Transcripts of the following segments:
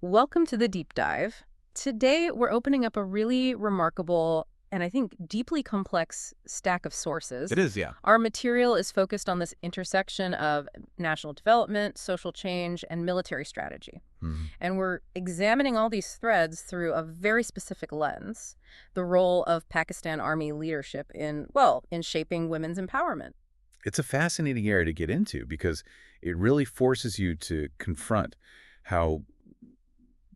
Welcome to the deep dive. Today, we're opening up a really remarkable and I think deeply complex stack of sources. It is, yeah. Our material is focused on this intersection of national development, social change, and military strategy. Mhm. And we're examining all these threads through a very specific lens, the role of Pakistan Army leadership in shaping women's empowerment. It's a fascinating area to get into because it really forces you to confront how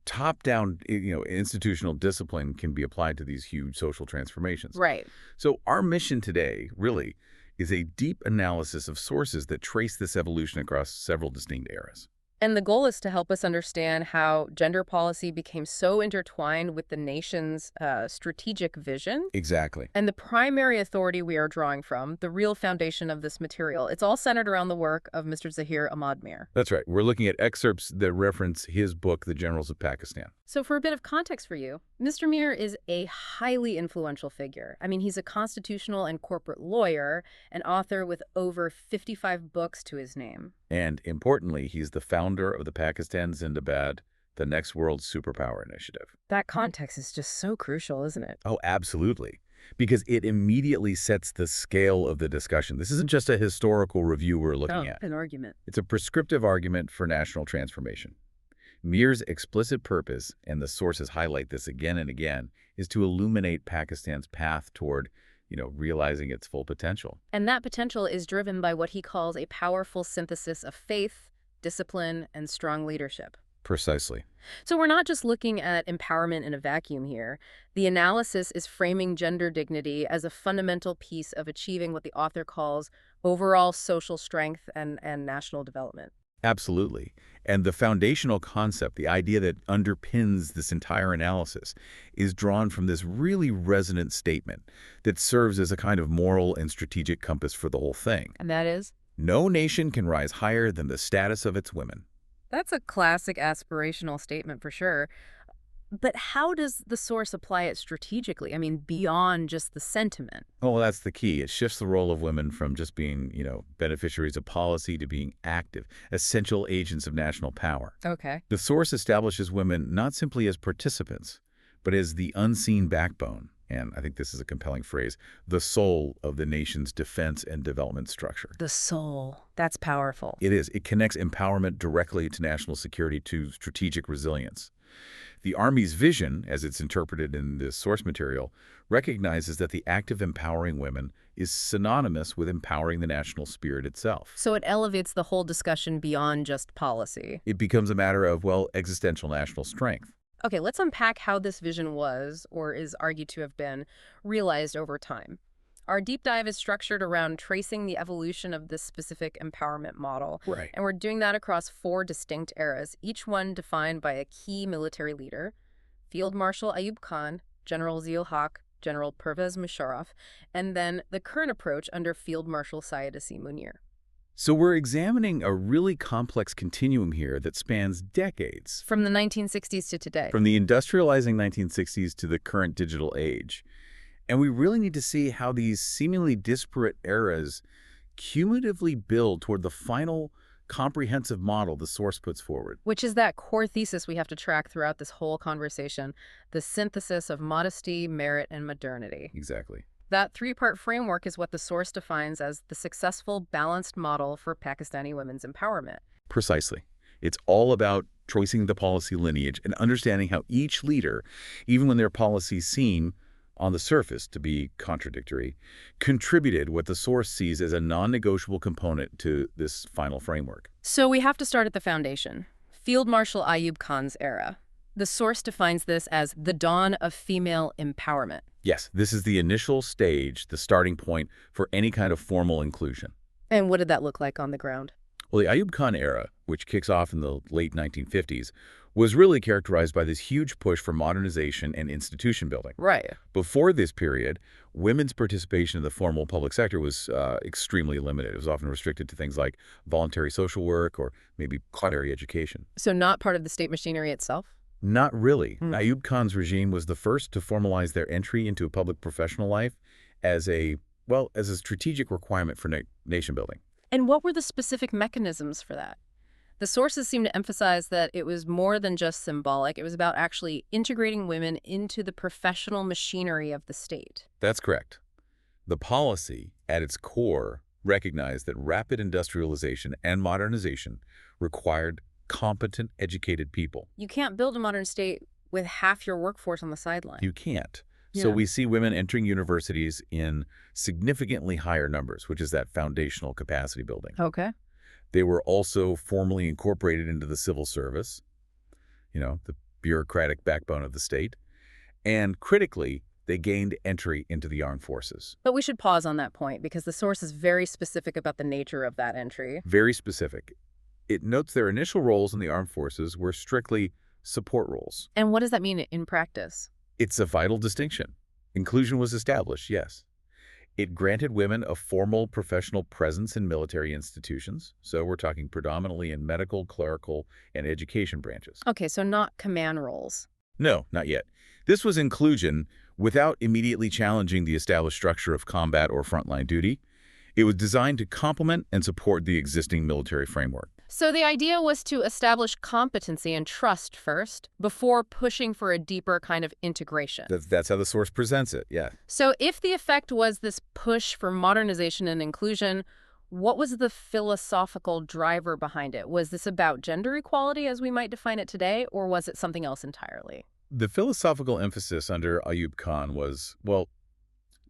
top-down, institutional discipline can be applied to these huge social transformations. Right. So our mission today really is a deep analysis of sources that trace this evolution across several distinct eras. And the goal is to help us understand how gender policy became so intertwined with the nation's strategic vision. Exactly. And the primary authority we are drawing from, the real foundation of this material, it's all centered around the work of Mr. Zaheer Ahmad Meer. That's right. We're looking at excerpts that reference his book, The Generals of Pakistan. So for a bit of context for you, Mr. Meer is a highly influential figure. I mean, he's a constitutional and corporate lawyer, an author with over 55 books to his name. And importantly, he's the founder of the Pakistan Zindabad, the Next World Superpower Initiative. That context is just so crucial, isn't it? Oh, absolutely. Because it immediately sets the scale of the discussion. This isn't just a historical review we're looking at. An argument. It's a prescriptive argument for national transformation. Meer's explicit purpose, and the sources highlight this again and again, is to illuminate Pakistan's path toward, realizing its full potential. And that potential is driven by what he calls a powerful synthesis of faith, discipline, and strong leadership. Precisely. So we're not just looking at empowerment in a vacuum here. The analysis is framing gender dignity as a fundamental piece of achieving what the author calls overall social strength and national development. Absolutely. And the foundational concept, the idea that underpins this entire analysis, is drawn from this really resonant statement that serves as a kind of moral and strategic compass for the whole thing. And that is? No nation can rise higher than the status of its women. That's a classic aspirational statement for sure. But how does the source apply it strategically? I mean, beyond just the sentiment. Oh, well, that's the key. It shifts the role of women from just being, beneficiaries of policy to being active, essential agents of national power. Okay. The source establishes women not simply as participants, but as the unseen backbone, and I think this is a compelling phrase, the soul of the nation's defense and development structure. The soul. That's powerful. It is. It connects empowerment directly to national security, to strategic resilience. The Army's vision, as it's interpreted in this source material, recognizes that the act of empowering women is synonymous with empowering the national spirit itself. So it elevates the whole discussion beyond just policy. It becomes a matter of, existential national strength. Okay, let's unpack how this vision was, or is argued to have been, realized over time. Our deep dive is structured around tracing the evolution of this specific empowerment model. Right. And we're doing that across 4 distinct eras, each one defined by a key military leader: Field Marshal Ayub Khan, General Zia-ul-Haq, General Pervez Musharraf, and then the current approach under Field Marshal Syed-Asim Munir. So we're examining a really complex continuum here that spans decades. From the 1960s to today. From the industrializing 1960s to the current digital age. And we really need to see how these seemingly disparate eras cumulatively build toward the final comprehensive model the source puts forward. Which is that core thesis we have to track throughout this whole conversation, the synthesis of modesty, merit, and modernity. Exactly. That 3-part framework is what the source defines as the successful, balanced model for Pakistani women's empowerment. Precisely. It's all about tracing the policy lineage and understanding how each leader, even when their policies seem on the surface to be contradictory, contributed what the source sees as a non-negotiable component to this final framework. So we have to start at the foundation. Field Marshal Ayub Khan's era. The source defines this as the dawn of female empowerment. Yes, this is the initial stage, the starting point for any kind of formal inclusion. And what did that look like on the ground? Well, the Ayub Khan era, which kicks off in the late 1950s, was really characterized by this huge push for modernization and institution building. Right. Before this period, women's participation in the formal public sector was extremely limited. It was often restricted to things like voluntary social work or maybe culinary education. So not part of the state machinery itself? Not really. Ayub Khan's regime was the first to formalize their entry into a public professional life as a strategic requirement for nation building. And what were the specific mechanisms for that? The sources seem to emphasize that it was more than just symbolic. It was about actually integrating women into the professional machinery of the state. That's correct. The policy, at its core, recognized that rapid industrialization and modernization required competent, educated people. You can't build a modern state with half your workforce on the sideline. You can't. So we see women entering universities in significantly higher numbers, which is that foundational capacity building. Okay. They were also formally incorporated into the civil service, the bureaucratic backbone of the state. And critically, they gained entry into the armed forces. But we should pause on that point because the source is very specific about the nature of that entry. Very specific. It notes their initial roles in the armed forces were strictly support roles. And what does that mean in practice? It's a vital distinction. Inclusion was established, yes. It granted women a formal professional presence in military institutions. So we're talking predominantly in medical, clerical, and education branches. Okay, so not command roles. No, not yet. This was inclusion without immediately challenging the established structure of combat or frontline duty. It was designed to complement and support the existing military framework. So the idea was to establish competency and trust first, before pushing for a deeper kind of integration. That's how the source presents it, yeah. So if the effect was this push for modernization and inclusion, what was the philosophical driver behind it? Was this about gender equality as we might define it today, or was it something else entirely? The philosophical emphasis under Ayub Khan was, well,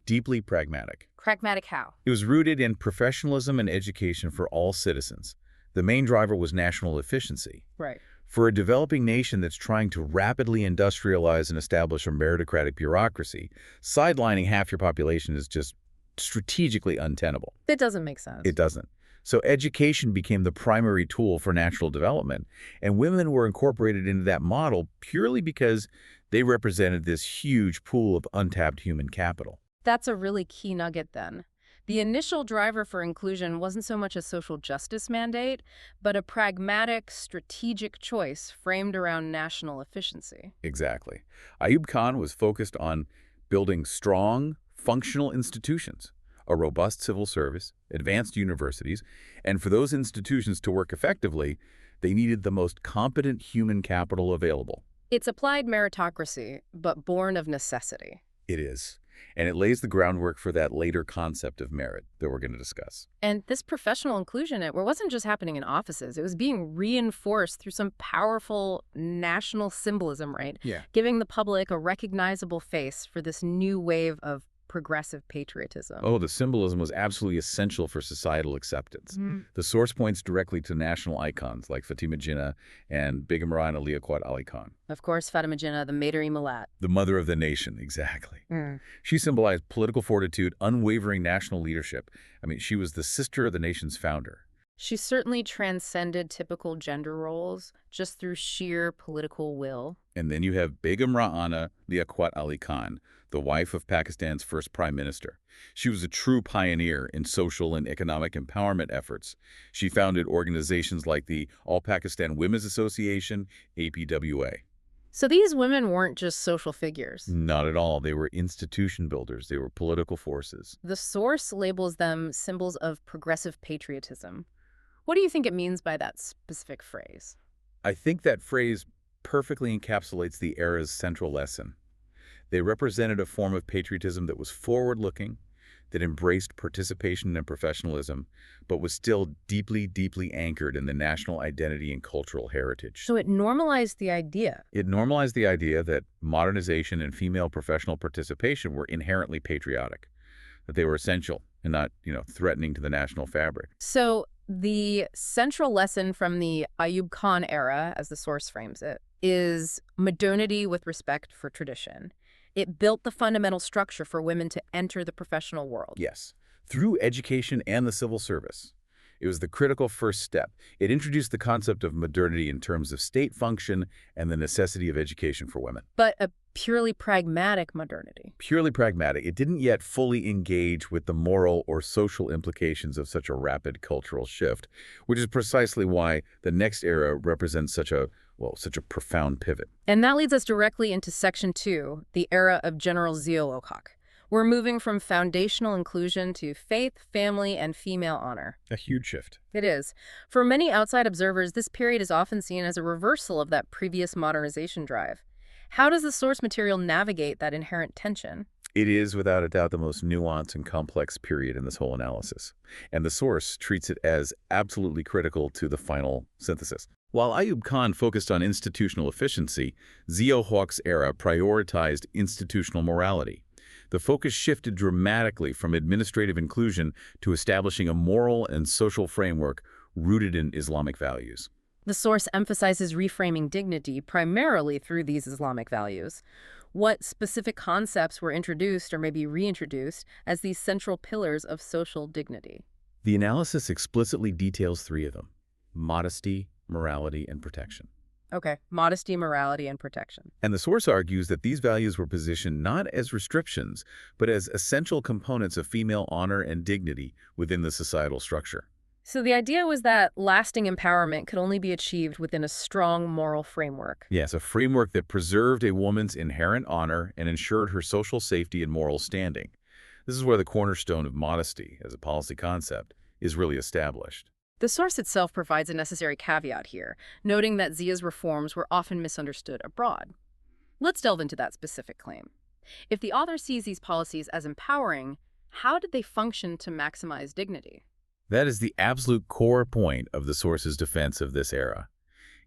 deeply pragmatic. Pragmatic how? It was rooted in professionalism and education for all citizens. The main driver was national efficiency. Right. For a developing nation that's trying to rapidly industrialize and establish a meritocratic bureaucracy, sidelining half your population is just strategically untenable. That doesn't make sense. It doesn't. So education became the primary tool for national development, and women were incorporated into that model purely because they represented this huge pool of untapped human capital. That's a really key nugget then. The initial driver for inclusion wasn't so much a social justice mandate, but a pragmatic, strategic choice framed around national efficiency. Exactly. Ayub Khan was focused on building strong, functional institutions, a robust civil service, advanced universities, and for those institutions to work effectively, they needed the most competent human capital available. It's applied meritocracy, but born of necessity. It is. And it lays the groundwork for that later concept of merit that we're going to discuss. And this professional inclusion, it wasn't just happening in offices. It was being reinforced through some powerful national symbolism, right? Yeah. Giving the public a recognizable face for this new wave of progressive patriotism. Oh, the symbolism was absolutely essential for societal acceptance. The source points directly to national icons like Fatima Jinnah and Begum Rana Liaquat Ali Khan. Of course, Fatima Jinnah, the Mater-i-Millat. The mother of the nation, exactly. She symbolized political fortitude, unwavering national leadership. I mean, she was the sister of the nation's founder. She certainly transcended typical gender roles just through sheer political will. And then you have Begum Rana Liaquat Ali Khan, the wife of Pakistan's first prime minister. She was a true pioneer in social and economic empowerment efforts. She founded organizations like the All Pakistan Women's Association, APWA. So these women weren't just social figures. Not at all. They were institution builders. They were political forces. The source labels them symbols of progressive patriotism. What do you think it means by that specific phrase? I think that phrase perfectly encapsulates the era's central lesson. They represented a form of patriotism that was forward-looking, that embraced participation and professionalism, but was still deeply, deeply anchored in the national identity and cultural heritage. So it normalized the idea. It normalized the idea that modernization and female professional participation were inherently patriotic, that they were essential and not, threatening to the national fabric. So the central lesson from the Ayub Khan era, as the source frames it, is modernity with respect for tradition. It built the fundamental structure for women to enter the professional world. Yes, through education and the civil service. It was the critical first step. It introduced the concept of modernity in terms of state function and the necessity of education for women. But a purely pragmatic modernity. Purely pragmatic. It didn't yet fully engage with the moral or social implications of such a rapid cultural shift, which is precisely why the next era represents such a profound pivot. And that leads us directly into Section 2, the era of General Zia-ul-Haq. We're moving from foundational inclusion to faith, family, and female honor. A huge shift. It is. For many outside observers, this period is often seen as a reversal of that previous modernization drive. How does the source material navigate that inherent tension? It is, without a doubt, the most nuanced and complex period in this whole analysis, and the source treats it as absolutely critical to the final synthesis. While Ayub Khan focused on institutional efficiency, Zia Hawk's era prioritized institutional morality. The focus shifted dramatically from administrative inclusion to establishing a moral and social framework rooted in Islamic values. The source emphasizes reframing dignity primarily through these Islamic values. What specific concepts were introduced or maybe reintroduced as these central pillars of social dignity? The analysis explicitly details three of them: modesty, morality, and protection. Okay, modesty, morality, and protection. And the source argues that these values were positioned not as restrictions, but as essential components of female honor and dignity within the societal structure. So the idea was that lasting empowerment could only be achieved within a strong moral framework. Yes, a framework that preserved a woman's inherent honor and ensured her social safety and moral standing. This is where the cornerstone of modesty, as a policy concept, is really established. The source itself provides a necessary caveat here, noting that Zia's reforms were often misunderstood abroad. Let's delve into that specific claim. If the author sees these policies as empowering, how did they function to maximize dignity? That is the absolute core point of the source's defense of this era.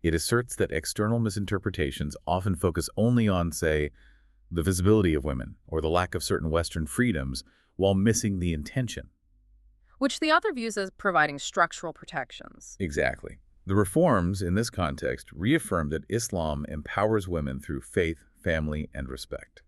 It asserts that external misinterpretations often focus only on, say, the visibility of women or the lack of certain Western freedoms, while missing the intention. Which the author views as providing structural protections. Exactly. The reforms, in this context, reaffirm that Islam empowers women through faith, family, and respect.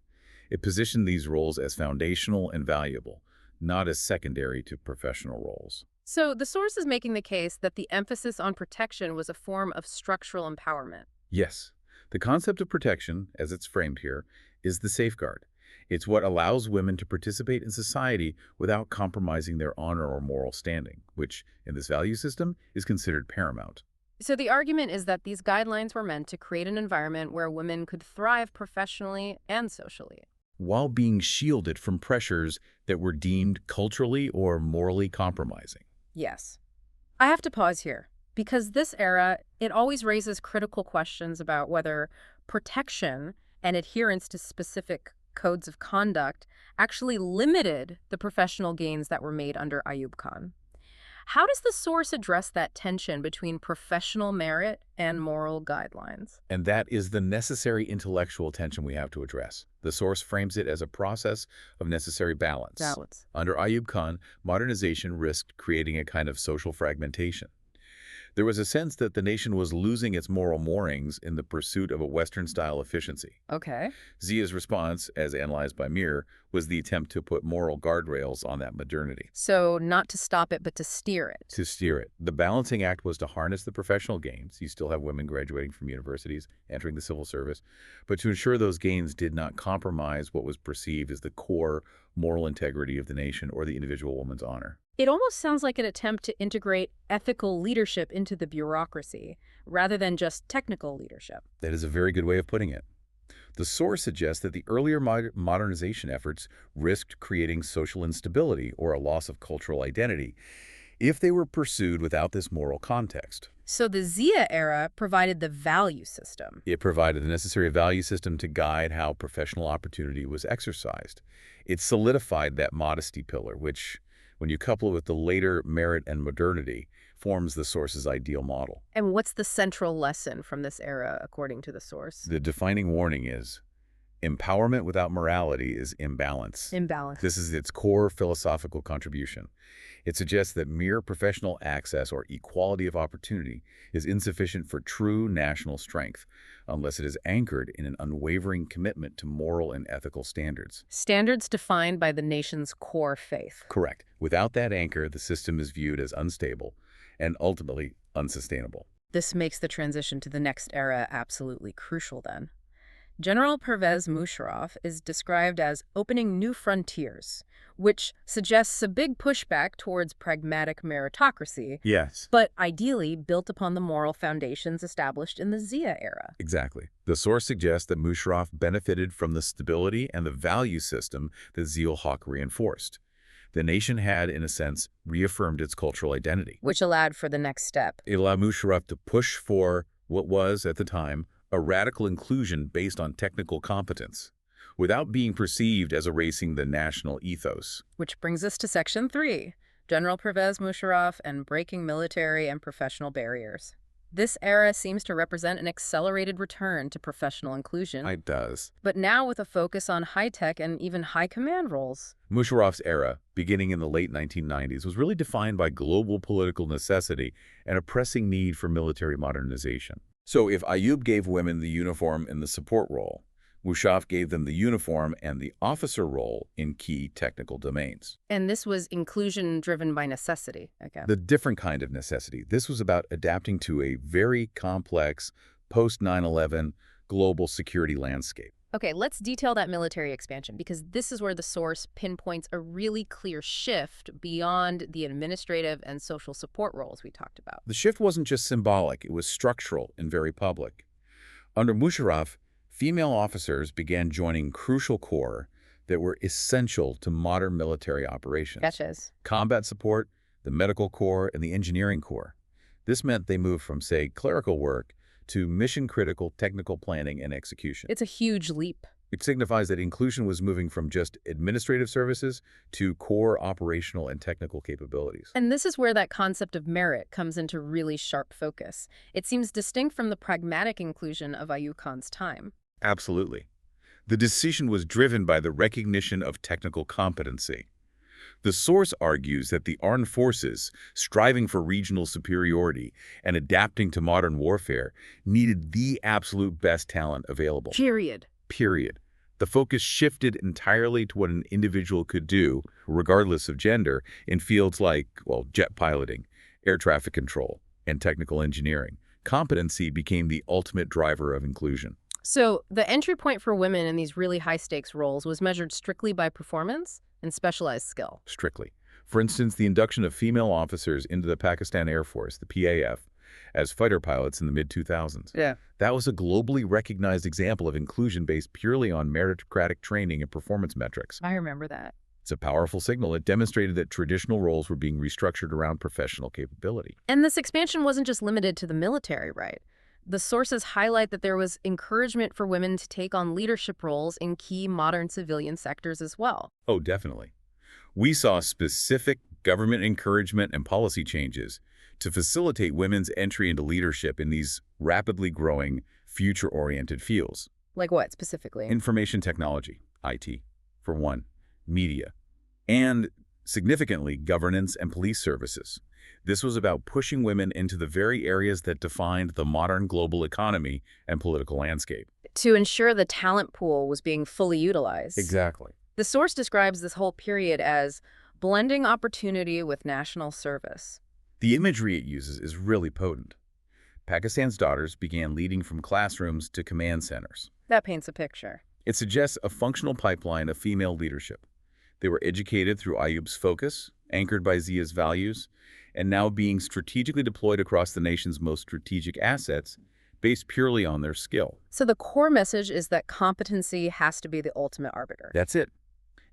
It positioned these roles as foundational and valuable, not as secondary to professional roles. So the source is making the case that the emphasis on protection was a form of structural empowerment. Yes, the concept of protection, as it's framed here, is the safeguard. It's what allows women to participate in society without compromising their honor or moral standing, which, in this value system, is considered paramount. So the argument is that these guidelines were meant to create an environment where women could thrive professionally and socially, while being shielded from pressures that were deemed culturally or morally compromising. Yes. I have to pause here, because this era, it always raises critical questions about whether protection and adherence to specific codes of conduct actually limited the professional gains that were made under Ayub Khan. How does the source address that tension between professional merit and moral guidelines? And that is the necessary intellectual tension we have to address. The source frames it as a process of necessary balance. Under Ayub Khan, modernization risked creating a kind of social fragmentation. There was a sense that the nation was losing its moral moorings in the pursuit of a Western-style efficiency. Okay. Zia's response, as analyzed by Meer, was the attempt to put moral guardrails on that modernity. So not to stop it, but to steer it. To steer it. The balancing act was to harness the professional gains. You still have women graduating from universities, entering the civil service, but to ensure those gains did not compromise what was perceived as the core moral integrity of the nation or the individual woman's honor. It almost sounds like an attempt to integrate ethical leadership into the bureaucracy, rather than just technical leadership. That is a very good way of putting it. The source suggests that the earlier modernization efforts risked creating social instability or a loss of cultural identity if they were pursued without this moral context. So the Zia era provided the value system. It provided the necessary value system to guide how professional opportunity was exercised. It solidified that modesty pillar, which, when you couple it with the later merit and modernity, forms the source's ideal model. And what's the central lesson from this era, according to the source? The defining warning is, empowerment without morality is imbalance. Imbalance. This is its core philosophical contribution. It suggests that mere professional access or equality of opportunity is insufficient for true national strength, unless it is anchored in an unwavering commitment to moral and ethical standards. Standards defined by the nation's core faith. Correct. Without that anchor, the system is viewed as unstable and ultimately unsustainable. This makes the transition to the next era absolutely crucial then. General Pervez Musharraf is described as opening new frontiers, which suggests a big pushback towards pragmatic meritocracy, Yes. but ideally built upon the moral foundations established in the Zia era. Exactly. The source suggests that Musharraf benefited from the stability and the value system that Zia-ul-Haq reinforced. The nation had, in a sense, reaffirmed its cultural identity. Which allowed for the next step. It allowed Musharraf to push for what was, at the time, a radical inclusion based on technical competence, without being perceived as erasing the national ethos. Which brings us to Section 3, General Pervez Musharraf and breaking military and professional barriers. This era seems to represent an accelerated return to professional inclusion, It does. but now with a focus on high-tech and even high-command roles. Musharraf's era, beginning in the late 1990s, was really defined by global political necessity and a pressing need for military modernization. So if Ayub gave women the uniform and the support role, Musharraf gave them the uniform and the officer role in key technical domains. And this was inclusion driven by necessity, again. The different kind of necessity. This was about adapting to a very complex post-9/11 global security landscape. Okay, let's detail that military expansion, because this is where the source pinpoints a really clear shift beyond the administrative and social support roles we talked about. The shift wasn't just symbolic, it was structural and very public. Under Musharraf, female officers began joining crucial corps that were essential to modern military operations. Catches. Combat support, the medical corps, and the engineering corps. This meant they moved from, say, clerical work to mission-critical technical planning and execution. It's a huge leap. It signifies that inclusion was moving from just administrative services to core operational and technical capabilities. And this is where that concept of merit comes into really sharp focus. It seems distinct from the pragmatic inclusion of Ayub Khan's time. Absolutely. The decision was driven by the recognition of technical competency. The source argues that the armed forces, striving for regional superiority and adapting to modern warfare, needed the absolute best talent available. Period. Period. The focus shifted entirely to what an individual could do, regardless of gender, in fields like, well, jet piloting, air traffic control, and technical engineering. Competency became the ultimate driver of inclusion. So the entry point for women in these really high-stakes roles was measured strictly by performance and specialized skill. Strictly. For instance, the induction of female officers into the Pakistan Air Force, the PAF, as fighter pilots in the mid-2000s. Yeah. That was a globally recognized example of inclusion based purely on meritocratic training and performance metrics. I remember that. It's a powerful signal. It demonstrated that traditional roles were being restructured around professional capability. And this expansion wasn't just limited to the military, right? The sources highlight that there was encouragement for women to take on leadership roles in key modern civilian sectors as well. Oh, definitely. We saw specific government encouragement and policy changes to facilitate women's entry into leadership in these rapidly growing, future-oriented fields. Like what, specifically? Information technology, IT, for one, media, and, significantly, governance and police services. This was about pushing women into the very areas that defined the modern global economy and political landscape. To ensure the talent pool was being fully utilized. Exactly. The source describes this whole period as blending opportunity with national service. The imagery it uses is really potent. Pakistan's daughters began leading from classrooms to command centers. That paints a picture. It suggests a functional pipeline of female leadership. They were educated through Ayub's focus, anchored by Zia's values, and now being strategically deployed across the nation's most strategic assets based purely on their skill. So the core message is that competency has to be the ultimate arbiter. That's it.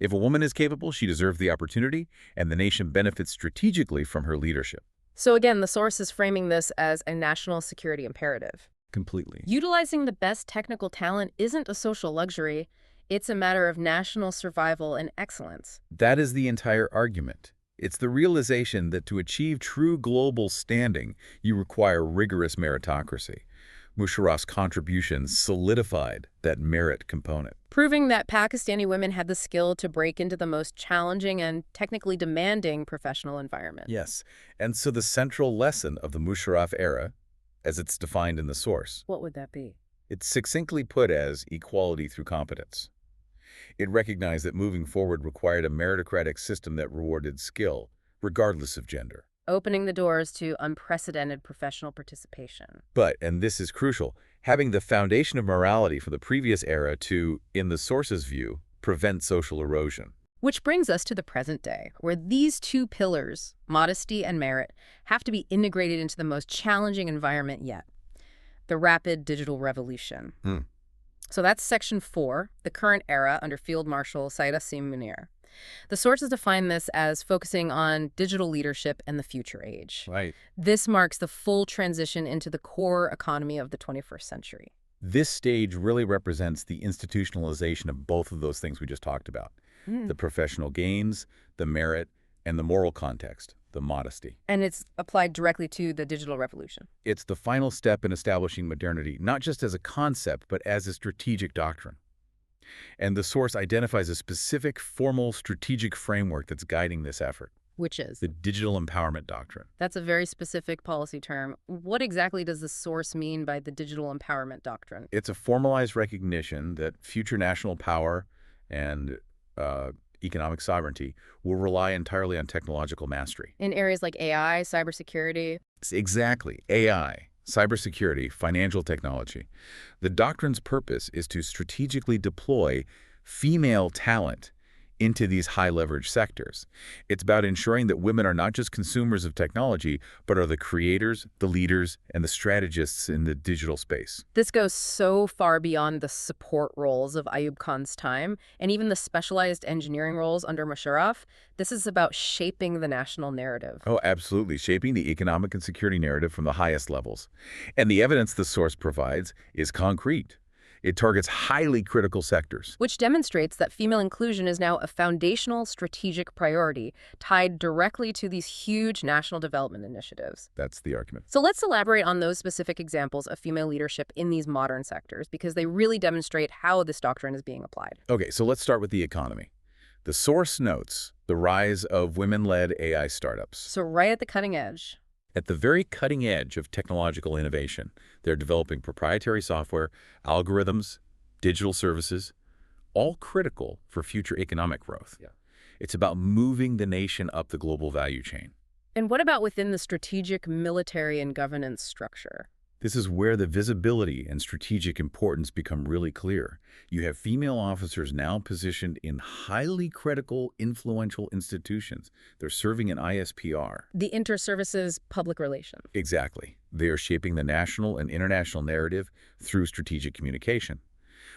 If a woman is capable, she deserves the opportunity, and the nation benefits strategically from her leadership. So again, the source is framing this as a national security imperative. Completely. Utilizing the best technical talent isn't a social luxury. It's a matter of national survival and excellence. That is the entire argument. It's the realization that to achieve true global standing, you require rigorous meritocracy. Musharraf's contributions solidified that merit component. Proving that Pakistani women had the skill to break into the most challenging and technically demanding professional environment. Yes, and so the central lesson of the Musharraf era, as it's defined in the source, What would that be? it's succinctly put as equality through competence. It recognized that moving forward required a meritocratic system that rewarded skill, regardless of gender. Opening the doors to unprecedented professional participation. But, and this is crucial, having the foundation of morality from the previous era to, in the source's view, prevent social erosion. Which brings us to the present day, where these two pillars, modesty and merit, have to be integrated into the most challenging environment yet, the rapid digital revolution. So that's Section 4, the current era under Field Marshal Zaheer Ahmad Meer. The sources define this as focusing on digital leadership and the future age. Right. This marks the full transition into the core economy of the 21st century. This stage really represents the institutionalization of both of those things we just talked about. The professional gains, the merit, and the moral context, the modesty. And it's applied directly to the digital revolution. It's the final step in establishing modernity, not just as a concept, but as a strategic doctrine. And the source identifies a specific, formal, strategic framework that's guiding this effort. Which is? The digital empowerment doctrine. That's a very specific policy term. What exactly does the source mean by the digital empowerment doctrine? It's a formalized recognition that future national power and economic sovereignty will rely entirely on technological mastery. In areas like AI, cybersecurity? Exactly. AI, cybersecurity, financial technology. The doctrine's purpose is to strategically deploy female talent into these high-leverage sectors. It's about ensuring that women are not just consumers of technology, but are the creators, the leaders, and the strategists in the digital space. This goes so far beyond the support roles of Ayub Khan's time, and even the specialized engineering roles under Musharraf. This is about shaping the national narrative. Oh, absolutely. Shaping the economic and security narrative from the highest levels. And the evidence the source provides is concrete. It targets highly critical sectors. Which demonstrates that female inclusion is now a foundational strategic priority tied directly to these huge national development initiatives. That's the argument. So let's elaborate on those specific examples of female leadership in these modern sectors, because they really demonstrate how this doctrine is being applied. Okay, so let's start with the economy. The source notes the rise of women-led AI startups. So right at the cutting edge. At the very cutting edge of technological innovation, they're developing proprietary software, algorithms, digital services, all critical for future economic growth. It's about moving the nation up the global value chain. And what about within the strategic military and governance structure? This is where the visibility and strategic importance become really clear. You have female officers now positioned in highly critical, influential institutions. They're serving in ISPR. The inter-services public relations. Exactly. They are shaping the national and international narrative through strategic communication.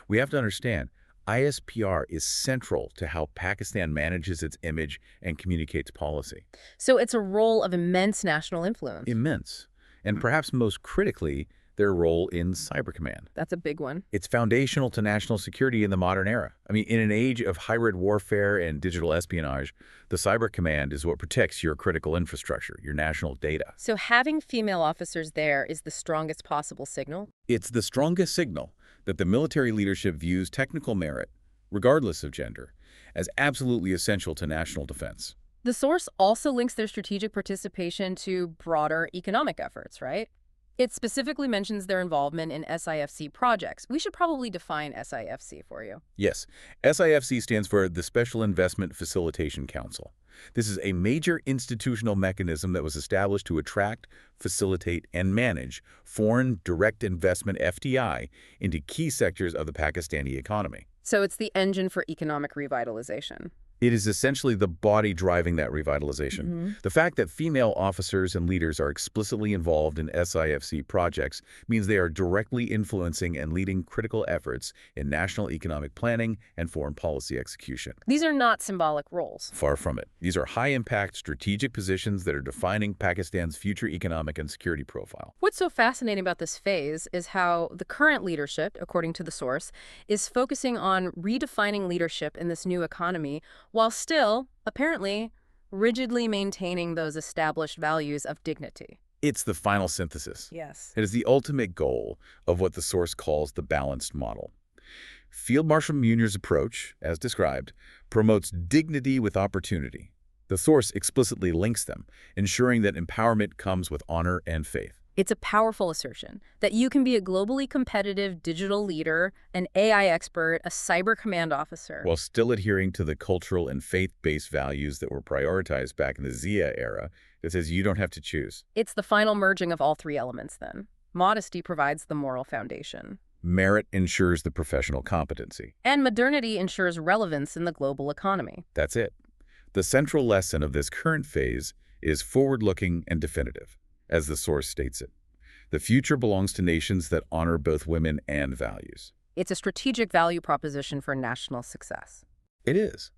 We have to understand, ISPR is central to how Pakistan manages its image and communicates policy. So it's a role of immense national influence. Immense. And perhaps most critically, their role in Cyber Command. That's a big one. It's foundational to national security in the modern era. I mean, in an age of hybrid warfare and digital espionage, the Cyber Command is what protects your critical infrastructure, your national data. So having female officers there is the strongest possible signal? It's the strongest signal that the military leadership views technical merit, regardless of gender, as absolutely essential to national defense. The source also links their strategic participation to broader economic efforts, right? It specifically mentions their involvement in SIFC projects. We should probably define SIFC for you. Yes, SIFC stands for the Special Investment Facilitation Council. This is a major institutional mechanism that was established to attract, facilitate, and manage foreign direct investment FDI into key sectors of the Pakistani economy. So it's the engine for economic revitalization. It is essentially the body driving that revitalization. The fact that female officers and leaders are explicitly involved in SIFC projects means they are directly influencing and leading critical efforts in national economic planning and foreign policy execution. These are not symbolic roles. Far from it. These are high-impact strategic positions that are defining Pakistan's future economic and security profile. What's so fascinating about this phase is how the current leadership, according to the source, is focusing on redefining leadership in this new economy while still, apparently, rigidly maintaining those established values of dignity. It's the final synthesis. Yes. It is the ultimate goal of what the source calls the balanced model. Field Marshal Meer's approach, as described, promotes dignity with opportunity. The source explicitly links them, ensuring that empowerment comes with honor and faith. It's a powerful assertion that you can be a globally competitive digital leader, an AI expert, a cyber command officer, while still adhering to the cultural and faith-based values that were prioritized back in the Zia era that says you don't have to choose. It's the final merging of all three elements, then. Modesty provides the moral foundation. Merit ensures the professional competency. And modernity ensures relevance in the global economy. That's it. The central lesson of this current phase is forward-looking and definitive, as the source states it. The future belongs to nations that honor both women and values. It's a strategic value proposition for national success. It is.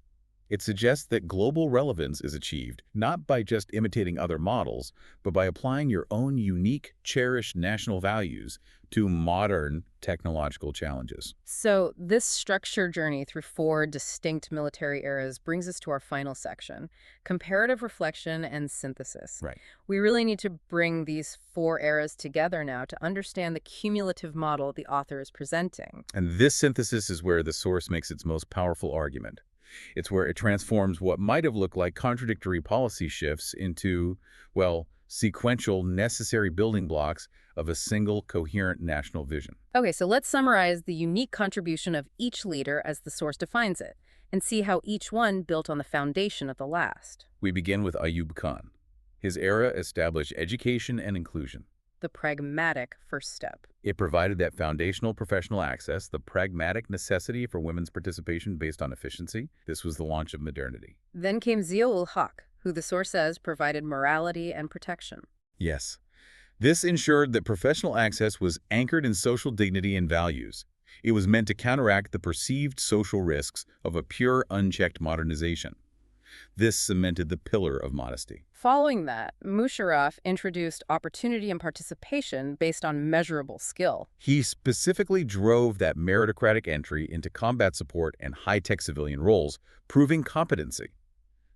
It suggests that global relevance is achieved not by just imitating other models, but by applying your own unique, cherished national values to modern technological challenges. So this structured journey through 4 distinct military eras brings us to our final section, comparative reflection and synthesis. Right. We really need to bring these 4 eras together now to understand the cumulative model the author is presenting. And this synthesis is where the source makes its most powerful argument. It's where it transforms what might have looked like contradictory policy shifts into, well, sequential, necessary building blocks of a single, coherent national vision. Okay, so let's summarize the unique contribution of each leader as the source defines it, and see how each one built on the foundation of the last. We begin with Ayub Khan. His era established education and inclusion. The pragmatic first step. It provided that foundational professional access, the pragmatic necessity for women's participation based on efficiency. This was the launch of modernity. Then came Zia-ul-Haq, who the source says provided morality and protection. Yes. This ensured that professional access was anchored in social dignity and values. It was meant to counteract the perceived social risks of a pure, unchecked modernization. This cemented the pillar of modesty. Following that, Musharraf introduced opportunity and participation based on measurable skill. He specifically drove that meritocratic entry into combat support and high-tech civilian roles, proving competency.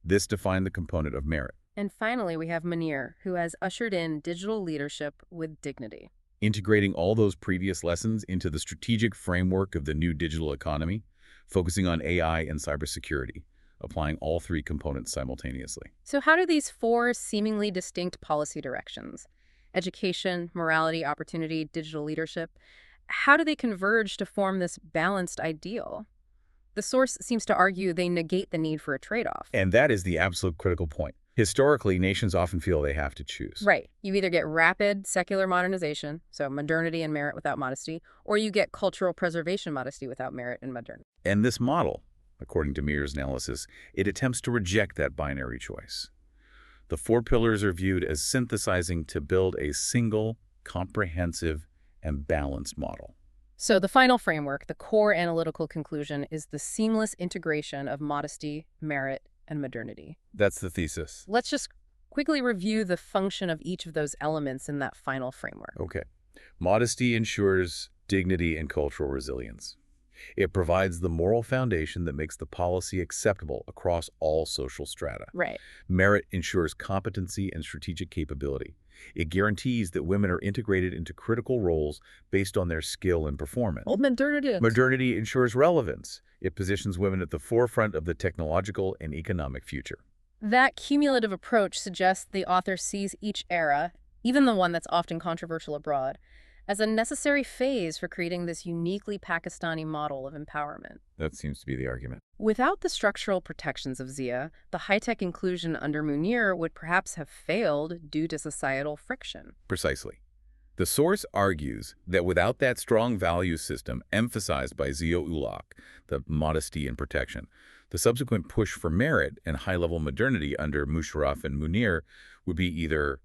This defined the component of merit. And finally, we have Meer, who has ushered in digital leadership with dignity. Integrating all those previous lessons into the strategic framework of the new digital economy, focusing on AI and cybersecurity, applying all 3 components simultaneously. So how do these 4 seemingly distinct policy directions, education, morality, opportunity, digital leadership, how do they converge to form this balanced ideal? The source seems to argue they negate the need for a trade-off. And that is the absolute critical point. Historically, nations often feel they have to choose. Right. You either get rapid secular modernization, so modernity and merit without modesty, or you get cultural preservation modesty without merit and modernity. And this model, according to Meer's analysis, it attempts to reject that binary choice. The 4 pillars are viewed as synthesizing to build a single, comprehensive, and balanced model. So the final framework, the core analytical conclusion, is the seamless integration of modesty, merit, and modernity. That's the thesis. Let's just quickly review the function of each of those elements in that final framework. Okay. Modesty ensures dignity and cultural resilience. It provides the moral foundation that makes the policy acceptable across all social strata. Right. Merit ensures competency and strategic capability. It guarantees that women are integrated into critical roles based on their skill and performance. Modernity. Modernity ensures relevance. It positions women at the forefront of the technological and economic future. That cumulative approach suggests the author sees each era, even the one that's often controversial abroad, as a necessary phase for creating this uniquely Pakistani model of empowerment. That seems to be the argument. Without the structural protections of Zia, the high-tech inclusion under Munir would perhaps have failed due to societal friction. Precisely. The source argues that without that strong value system emphasized by Zia-ul-Haq, the modesty and protection, the subsequent push for merit and high-level modernity under Musharraf and Munir would be either,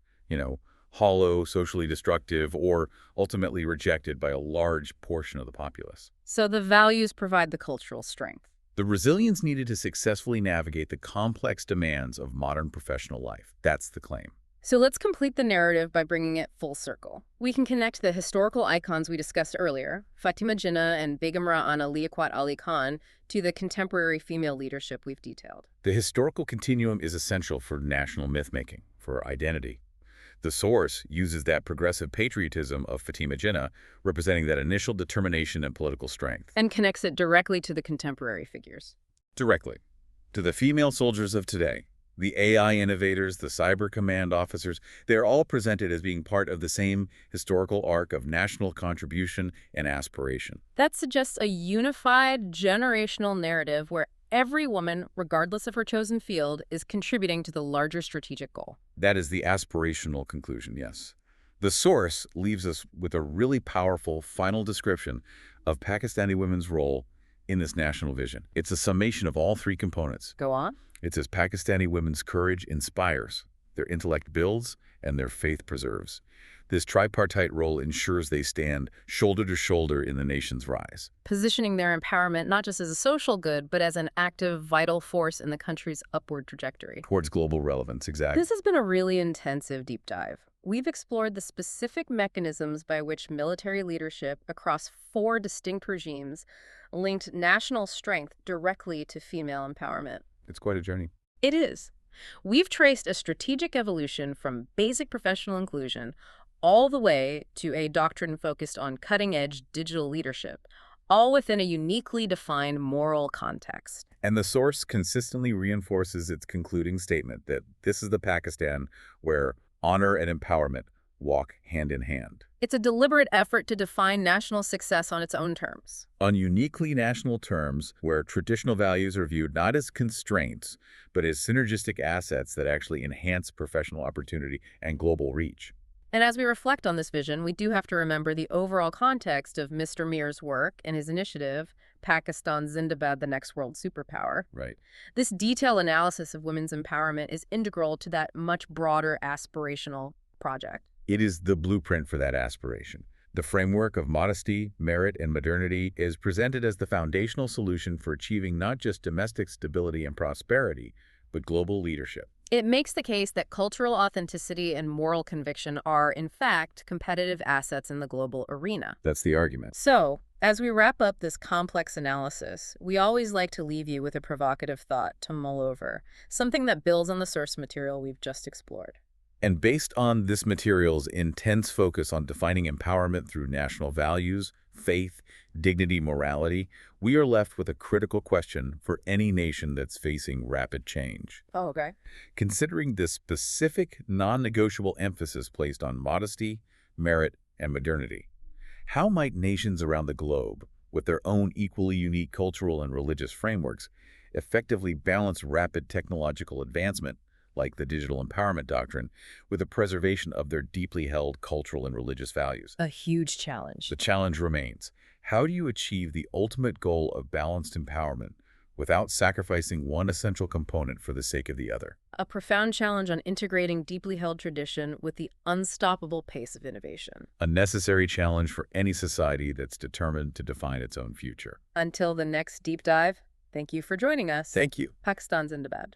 hollow, socially destructive, or ultimately rejected by a large portion of the populace. So the values provide the cultural strength. The resilience needed to successfully navigate the complex demands of modern professional life. That's the claim. So let's complete the narrative by bringing it full circle. We can connect the historical icons we discussed earlier, Fatima Jinnah and Begum Ra'ana Liaquat Ali Khan, to the contemporary female leadership we've detailed. The historical continuum is essential for national myth-making, for identity. The source uses that progressive patriotism of Fatima Jinnah, representing that initial determination and political strength. And connects it directly to the contemporary figures. Directly. To the female soldiers of today, the AI innovators, the cyber command officers, they're all presented as being part of the same historical arc of national contribution and aspiration. That suggests a unified generational narrative where every woman, regardless of her chosen field, is contributing to the larger strategic goal. That is the aspirational conclusion, yes. The source leaves us with a really powerful final description of Pakistani women's role in this national vision. It's a summation of all three components. Go on. It says Pakistani women's courage inspires, their intellect builds, and their faith preserves. This tripartite role ensures they stand shoulder to shoulder in the nation's rise. Positioning their empowerment not just as a social good, but as an active, vital force in the country's upward trajectory. Towards global relevance, exactly. This has been a really intensive deep dive. We've explored the specific mechanisms by which military leadership across 4 distinct regimes linked national strength directly to female empowerment. It's quite a journey. It is. We've traced a strategic evolution from basic professional inclusion all the way to a doctrine focused on cutting-edge digital leadership, all within a uniquely defined moral context. And the source consistently reinforces its concluding statement that this is the Pakistan where honor and empowerment walk hand in hand. It's a deliberate effort to define national success on its own terms. On uniquely national terms, where traditional values are viewed not as constraints, but as synergistic assets that actually enhance professional opportunity and global reach. And as we reflect on this vision, we do have to remember the overall context of Mr. Meer's work and his initiative, Pakistan Zindabad, the next world superpower. Right. This detailed analysis of women's empowerment is integral to that much broader aspirational project. It is the blueprint for that aspiration. The framework of modesty, merit, and modernity is presented as the foundational solution for achieving not just domestic stability and prosperity, but global leadership. It makes the case that cultural authenticity and moral conviction are, in fact, competitive assets in the global arena. That's the argument. So, as we wrap up this complex analysis, we always like to leave you with a provocative thought to mull over, something that builds on the source material we've just explored. And based on this material's intense focus on defining empowerment through national values, faith, dignity, morality, we are left with a critical question for any nation that's facing rapid change. Oh, okay. Considering this specific, non-negotiable emphasis placed on modesty, merit, and modernity, how might nations around the globe, with their own equally unique cultural and religious frameworks, effectively balance rapid technological advancement, like the digital empowerment doctrine, with the preservation of their deeply held cultural and religious values? A huge challenge. The challenge remains. How do you achieve the ultimate goal of balanced empowerment without sacrificing one essential component for the sake of the other? A profound challenge on integrating deeply held tradition with the unstoppable pace of innovation. A necessary challenge for any society that's determined to define its own future. Until the next deep dive, thank you for joining us. Thank you. Pakistan Zindabad.